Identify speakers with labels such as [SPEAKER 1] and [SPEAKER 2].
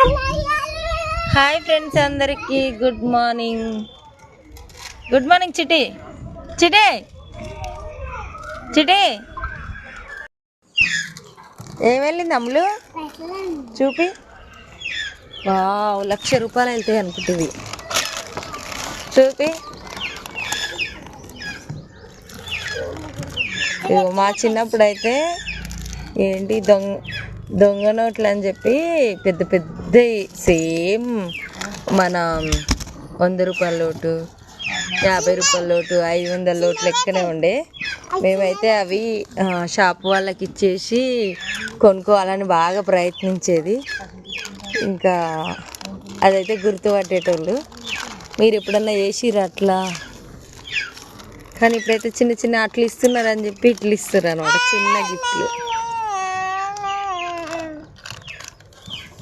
[SPEAKER 1] Hi friends అందరికి good morning. Good morning Chitti. Chitti Chitti ఏం వెళ్ళింది అమ్ములు చూపి. వావ్, 1,00,000 రూపాయలు వెళ్తాయి అనుకుంటుంది. చూపి. మా చిన్నప్పుడు అయితే ఏంటి దొంగ నోట్లు అని చెప్పి పెద్ద పెద్ద సేమ్ మన 100 రూపాయల నోటు, 50 రూపాయల నోటు, 500 నోట్లు లెక్కనే ఉండే. మేమైతే అవి షాప్ వాళ్ళకి ఇచ్చేసి కొనుక్కోవాలని బాగా ప్రయత్నించేది. ఇంకా అదైతే గుర్తుపట్టేటోళ్ళు. మీరు ఎప్పుడన్నా చేసిర్రు అట్లా? కానీ ఇప్పుడైతే చిన్న చిన్న అట్లు ఇస్తున్నారని చెప్పి ఇట్లు ఇస్తారు అనమాట, చిన్న గిఫ్ట్లు.